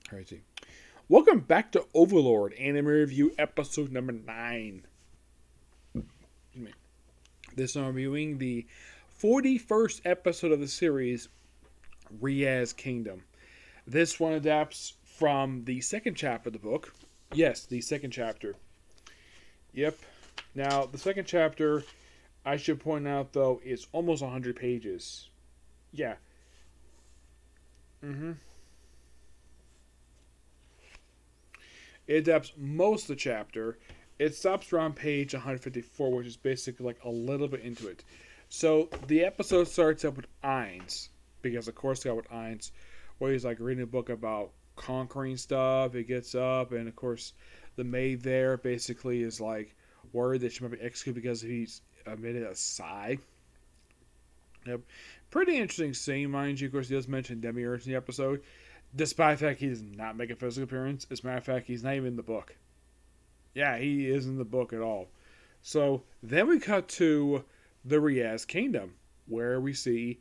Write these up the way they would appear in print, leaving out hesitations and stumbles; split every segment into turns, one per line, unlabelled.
Crazy. Welcome back to Overlord Anime Review episode number 9. This I'm reviewing the 41st episode of the series, Re-Estize Kingdom. This one adapts from the second chapter of the book. Yes, the second chapter. Yep. Now, the second chapter, I should point out though, is almost 100 pages. Yeah. It adapts most of the chapter. It stops around page 154, which is basically like a little bit into it. So the episode starts up with Ainz, because of course they got with Ainz, where he's like reading a book about conquering stuff. He gets up, and of course the maid there basically is like worried that she might be executed because he's emitted a sigh. Yep. Pretty interesting scene, mind you. Of course, he does mention Demiurge in the episode, despite the fact he does not make a physical appearance. As a matter of fact, he's not even in the book. Yeah, he is in the book at all. So then we cut to the Re-Estize Kingdom, where we see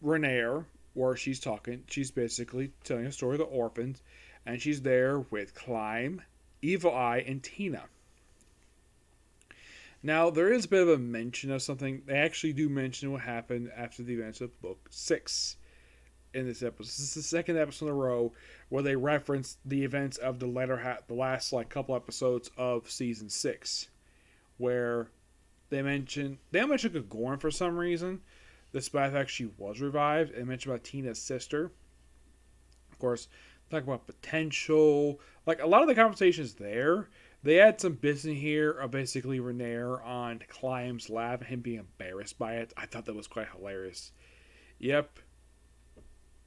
Renair, where she's talking. She's basically telling a story of the orphans, and she's there with Climb, Evil Eye, and Tina. Now, there is a bit of a mention of something. They actually do mention what happened after the events of Book 6 in this episode. This is the second episode in a row where they reference the events of the last like couple episodes of season 6, where they mention Gagorn for some reason, despite the fact she was revived. They mention about Tina's sister. Of course, talk about potential. Like a lot of the conversations there, they had some business here of basically Renair on Climb's lab and him being embarrassed by it. I thought that was quite hilarious. Yep.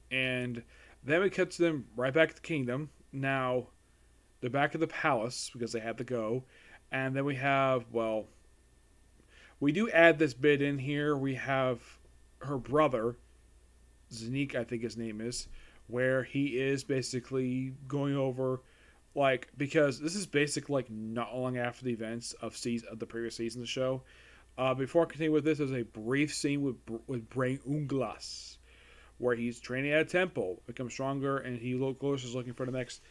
And then we cut to them right back at the kingdom. Now, they're back at the palace because they had to go. And then we have, well, we do add this bit in here. We have her brother, Zanique, I think his name is, where he is basically going over, like, because this is basically like not long after the events of the previous season of the show. Before I continue with this, there's a brief scene with Brain Unglas, where he's training at a temple, becomes stronger, and he is looking for the next.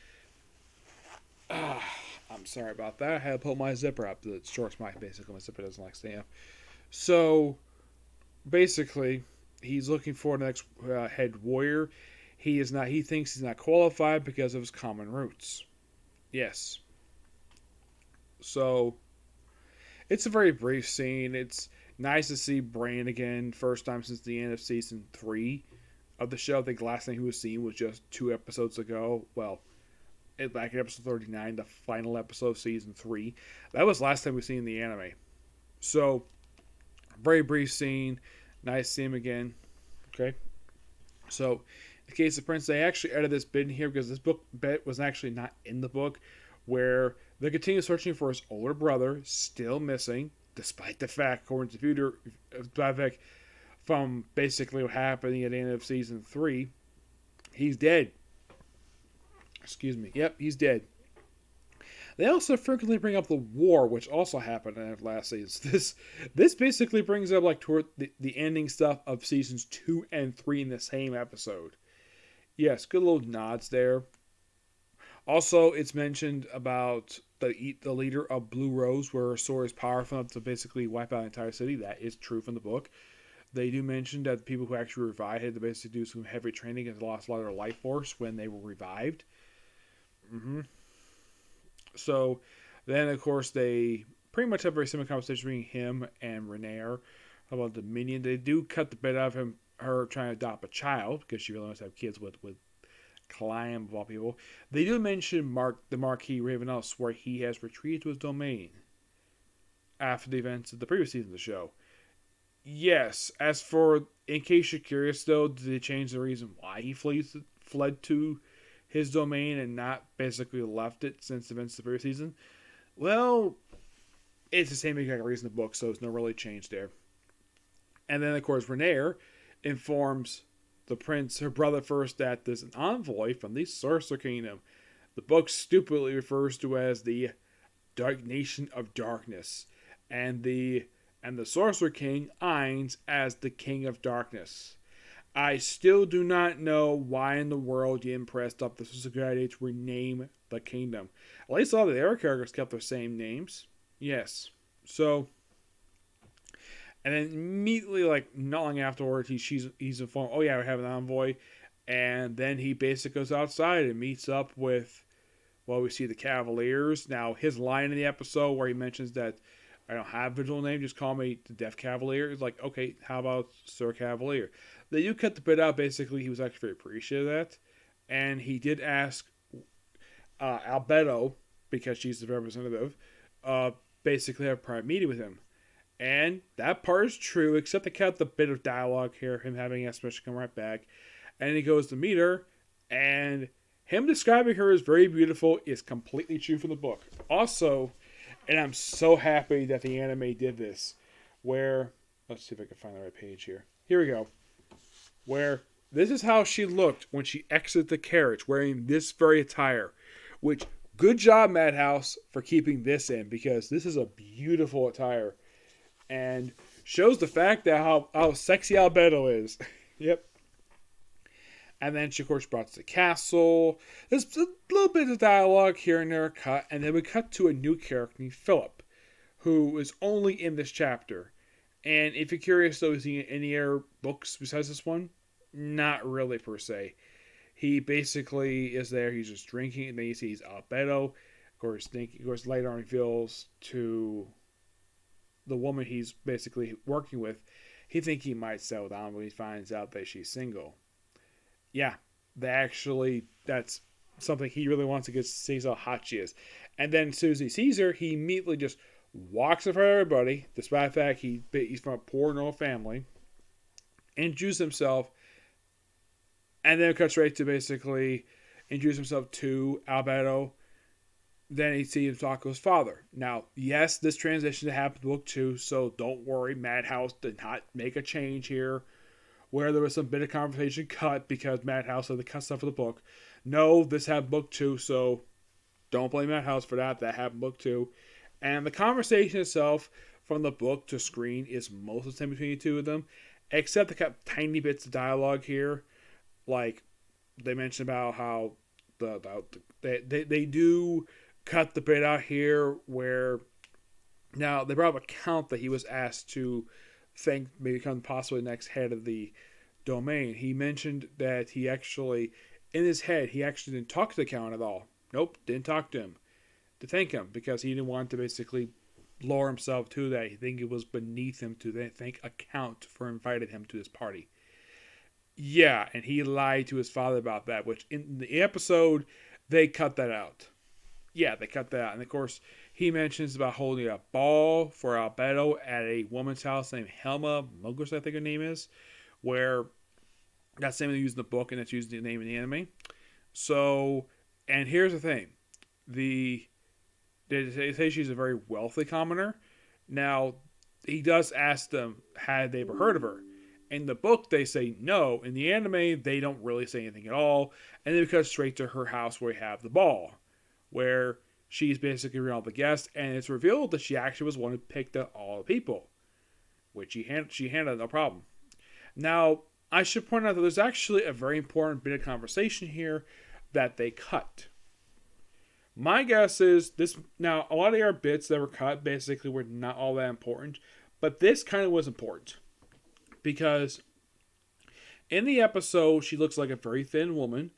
I'm sorry about that. I had to pull my zipper up. The shorts my zipper doesn't like staying up. So basically, he's looking for the next head warrior. He is not. He thinks he's not qualified because of his common roots. Yes. So it's a very brief scene. It's nice to see Brain again. First time since the end of season 3 of the show. I think the last thing he was seen was just 2 episodes ago. Well, back in episode 39, the final episode of season 3. That was the last time we seen the anime. So, very brief scene. Nice to see him again. Okay. So, in the case of Prince, they actually added this bit in here because this bit was actually not in the book, where they continue searching for his older brother, still missing, despite the fact, according to the future, from basically what happened at the end of season 3, he's dead. Excuse me. Yep, he's dead. They also frequently bring up the war, which also happened in last season. This basically brings up like toward the ending stuff of seasons 2 and 3 in the same episode. Yes, good little nods there. Also, it's mentioned about the leader of Blue Rose, where her sword is powerful enough to basically wipe out an entire city. That is true from the book. They do mention that the people who actually revived had to basically do some heavy training and lost a lot of their life force when they were revived. So then, of course, they pretty much have a very similar conversation between him and Renair about the minion. They do cut the bit out of her trying to adopt a child because she really wants to have kids with Climb of all people. They do mention the Marquis Ravenous, where he has retreated to his domain after the events of the previous season of the show. Yes, as for, in case you're curious though, did they change the reason why he fled to his domain and not basically left it since the events of the previous season? Well, it's the same exact reason in the book, so there's no really change there. And then, of course, Renair informs the prince, her brother first, that there's an envoy from the Sorcerer Kingdom. The book stupidly refers to as the Dark Nation of Darkness, and the Sorcerer King Ainz as the King of Darkness. I still do not know why in the world the Empress thought this was a good idea to rename the kingdom. At least all the other characters kept their same names. Yes. So, and then immediately, like, not long afterwards, he's informed, oh yeah, we have an envoy. And then he basically goes outside and meets up with, well, we see the Cavaliers. Now, his line in the episode where he mentions that I don't have a visual name, just call me the Death Cavalier. It's like, okay, how about Sir Cavalier? They do cut the bit out. Basically, he was actually very appreciative of that. And he did ask Albedo, because she's the representative, basically have a private meeting with him. And that part is true, except they cut the bit of dialogue here, him having Especially come right back. And he goes to meet her, and him describing her as very beautiful is completely true from the book. Also, and I'm so happy that the anime did this, where, let's see if I can find the right page here. Here we go. Where this is how she looked when she exited the carriage, wearing this very attire. Which, good job, Madhouse, for keeping this in, because this is a beautiful attire. And shows the fact that how sexy Albedo is. Yep. And then she, of course, brought to the castle. There's a little bit of dialogue here and there cut. And then we cut to a new character named Philip, who is only in this chapter. And if you're curious, though, is he in any other books besides this one? Not really, per se. He basically is there. He's just drinking. And then you see he's Albedo. Of course, later on reveals to the woman he's basically working with, he thinks he might settle down when he finds out that she's single. Yeah, that's something he really wants to get to see how hot she is. And then as soon as he sees her, he immediately just walks in front of everybody, despite the fact he's from a poor normal family, introduces himself, and then cuts right to basically introduce himself to Albedo. Then he sees him talk to his father. Now, yes, this transition happened in book 2, so don't worry, Madhouse did not make a change here where there was some bit of conversation cut because Madhouse had to cut stuff for the book. No, this happened book 2, so don't blame Madhouse for that. That happened book 2. And the conversation itself from the book to screen is most of the same between the two of them, except they cut tiny bits of dialogue here. Like, they mentioned about how they do cut the bit out here where now they brought up a count that he was asked to think may become possibly the next head of the domain. He mentioned that he actually, in his head, he actually didn't talk to the Count at all. Nope, didn't talk to him to thank him because he didn't want to basically lower himself to that. He think it was beneath him to thank a Count for inviting him to his party. Yeah, and he lied to his father about that, which in the episode, they cut that out. Yeah, they cut that out. And of course, he mentions about holding a ball for Albedo at a woman's house named Helma Mugris, I think her name is, where that's the name they use in the book and that's used the name in the anime. So, and here's the thing. They say she's a very wealthy commoner. Now, he does ask them, had they ever heard of her? In the book, they say no. In the anime, they don't really say anything at all. And they cut straight to her house where we have the ball, where she's basically around all the guests, and it's revealed that she actually was one who picked up all the people, which she handled no problem. Now, I should point out that there's actually a very important bit of conversation here that they cut. My guess is this. Now, a lot of our bits that were cut basically were not all that important, but this kind of was important because in the episode, she looks like a very thin woman.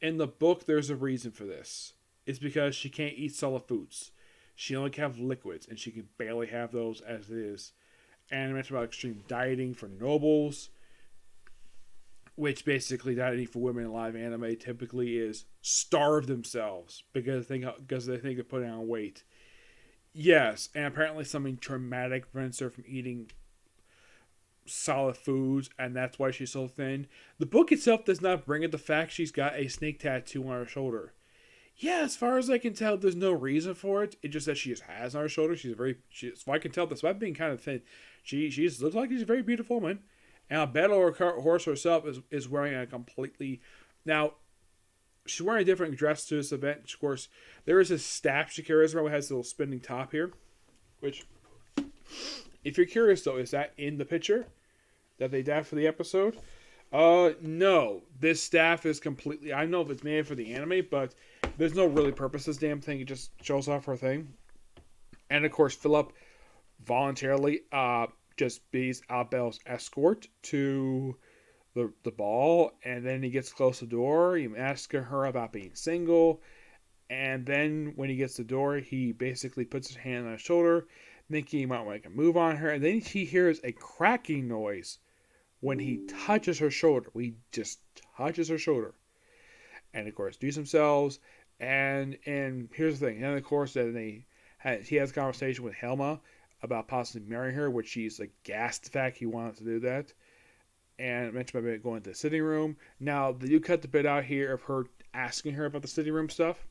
In the book, there's a reason for this. It's because she can't eat solid foods. She only can have liquids, and she can barely have those as it is. And I mentioned about extreme dieting for nobles, which basically dieting for women in live anime typically is starve themselves because they think they're putting on weight. Yes, and apparently something traumatic prevents her from eating solid foods, and that's why she's so thin. The book itself does not bring up the fact she's got a snake tattoo on her shoulder. Yeah, as far as I can tell, there's no reason for it. It's just that she just has on her shoulder. So I can tell, despite being kind of thin, she looks like she's a very beautiful woman. And Albedo, her horse herself, is wearing a completely... Now, she's wearing a different dress to this event. Of course, there is a staff she carries around that has a little spinning top here. Which, if you're curious, though, is that in the picture that they did for the episode? No. This staff is completely. I don't know if it's made for the anime, but there's no really purpose to this damn thing. It just shows off her thing. And of course, Philip voluntarily just bees Albedo's escort to the ball, and then he gets close to the door. He asks her about being single, and then when he gets to the door, he basically puts his hand on his shoulder, thinking he might make a move on her, and then he hears a cracking noise when he touches her shoulder. He just touches her shoulder, and of course, introduce themselves. And here's the thing. And of course, then he has a conversation with Helma about possibly marrying her, which she's aghast the fact he wanted to do that. And I mentioned about going to the sitting room. Now, they do cut the bit out here of her asking her about the sitting room stuff.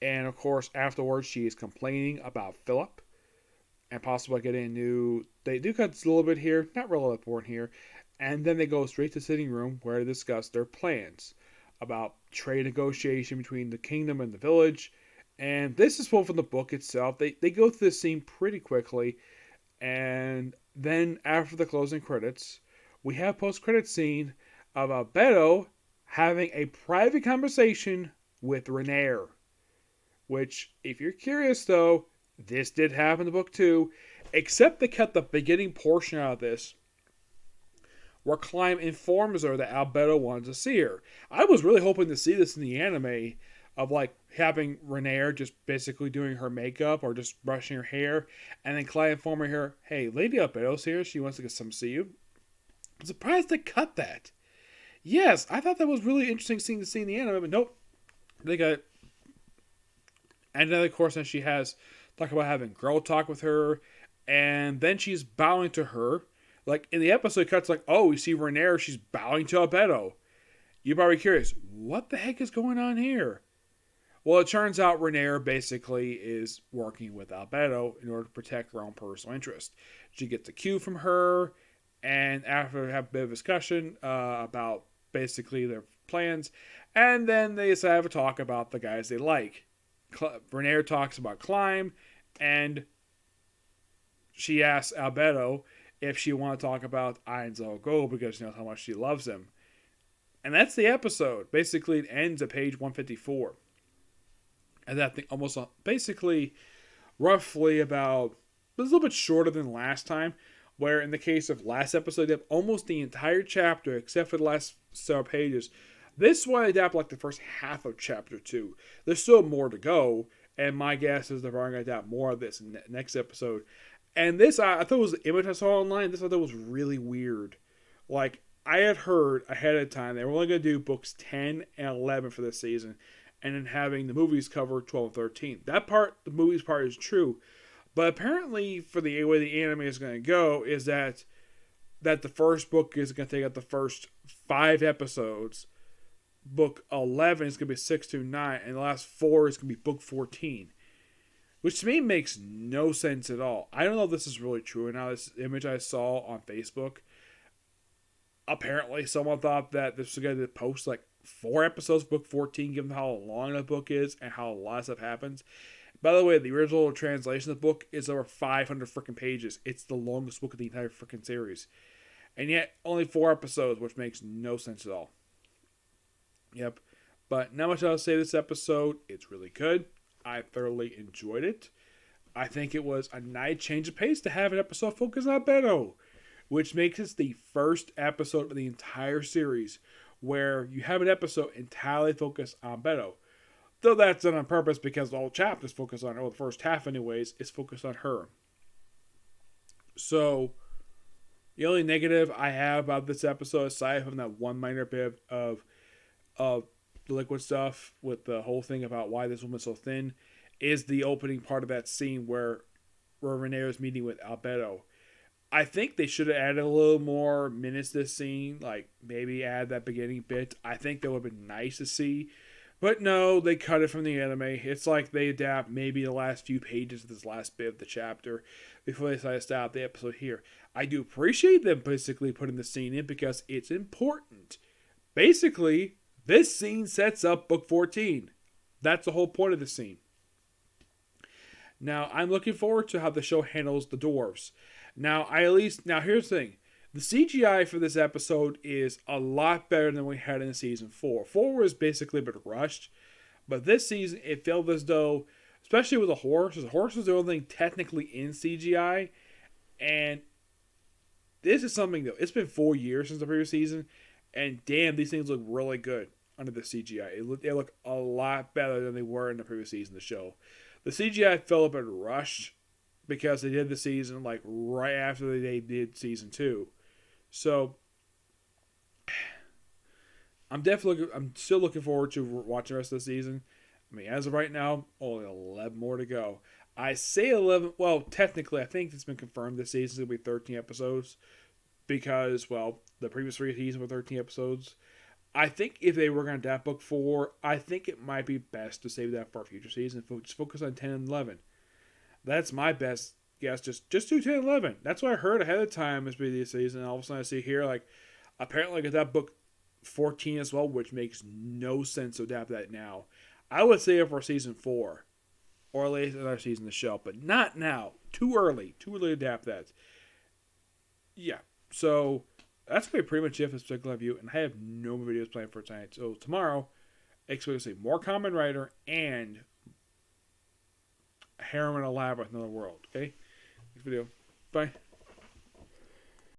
And of course, afterwards, she is complaining about Philip and possibly getting a new. They do cut a little bit here, not really important here. And then they go straight to the sitting room where they discuss their plans about trade negotiation between the kingdom and the village. And this is pulled from the book itself. They go through this scene pretty quickly. And then after the closing credits, we have post-credit scene of Albedo having a private conversation with Renaer. Which, if you're curious though, this did happen in the book too. Except they cut the beginning portion out of this, where Climb informs her that Albedo wanted to see her. I was really hoping to see this in the anime, of having Renaer just basically doing her makeup or just brushing her hair, and then Climb informing her, hey, Lady Albedo's here, she wants to get some see you. I'm surprised they cut that. Yes, I thought that was really interesting seeing the scene in the anime, but nope. They got it. And then, of course, then she has talk about having girl talk with her, and then she's bowing to her. In the episode, it cuts oh, we see Renaer, she's bowing to Albedo. You're probably curious, what the heck is going on here? Well, it turns out Renaer basically is working with Albedo in order to protect her own personal interest. She gets a cue from her, and after they have a bit of discussion about basically their plans, and then they decide to have a talk about the guys they like. Renaer talks about Climb, and she asks Albedo if she want to talk about Ainzo Go because she knows how much she loves him. And that's the episode. Basically, it ends at page 154. And that thing almost basically roughly about, it was a little bit shorter than last time, where in the case of last episode, they have almost the entire chapter, except for the last several pages. This one, I adapt the first half of chapter 2. There's still more to go, and my guess is they're going to adapt more of this in the next episode. And this, I thought it was the image I saw online, this I thought was really weird. I had heard ahead of time they were only going to do books 10 and 11 for this season, and then having the movies cover 12 and 13. That part, the movies part, is true. But apparently, for the way the anime is going to go, is that the first book is going to take up the first 5 episodes. Book 11 is going to be 6 to 9, and the last 4 is going to be book 14. Which to me makes no sense at all. I don't know if this is really true or not. This image I saw on Facebook, apparently someone thought that this was going to post 4 episodes of book 14, given how long the book is and how a lot of stuff happens. By the way, the original translation of the book is over 500 freaking pages. It's the longest book of the entire freaking series. And yet, only 4 episodes, which makes no sense at all. Yep. But not much else to say this episode. It's really good. I thoroughly enjoyed it. I think it was a nice change of pace to have an episode focused on Beto, which makes it the first episode of the entire series where you have an episode entirely focused on Beto. Though that's done on purpose because the whole chapter is focused on her, or the first half anyways, is focused on her. So, the only negative I have about this episode, aside from that one minor bit of the liquid stuff with the whole thing about why this woman's so thin, is the opening part of that scene where Renaer is meeting with Albedo. I think they should have added a little more minutes to this scene, maybe add that beginning bit. I think that would have been nice to see. But no, they cut it from the anime. It's like they adapt maybe the last few pages of this last bit of the chapter before they decide to stop the episode here. I do appreciate them basically putting the scene in because it's important. Basically, this scene sets up book 14. That's the whole point of the scene. Now, I'm looking forward to how the show handles the dwarves. Now, here's the thing. The CGI for this episode is a lot better than we had in season 4. 4 was basically a bit rushed, but this season it felt as though, especially with the horse was the only thing technically in CGI, and this is something though. It's been 4 years since the previous season, and damn, these things look really good under the CGI. They look a lot better than they were in the previous season of the show. The CGI felt a bit rushed because they did the season like right after they did season 2. So I'm still looking forward to watching the rest of the season. I mean, as of right now, only 11 more to go. I say 11. Well, technically, I think it's been confirmed this season will be 13 episodes because, well, the previous 3 seasons were 13 episodes. I think if they were going to adapt book 4, I think it might be best to save that for a future season. Just focus on 10 and 11. That's my best guess. Just do 10 and 11. That's what I heard ahead of time this previous season. And all of a sudden I see here, like, apparently get that book 14 as well, which makes no sense to adapt that now. I would say it for season 4 or late another season of the show, but not now. Too early to adapt that. Yeah, so that's going to be pretty much it for this particular review, and I have no more videos planned for tonight. So tomorrow, expect to see more Kamen Rider and Heroin Alive with Another World. Okay, next video. Bye.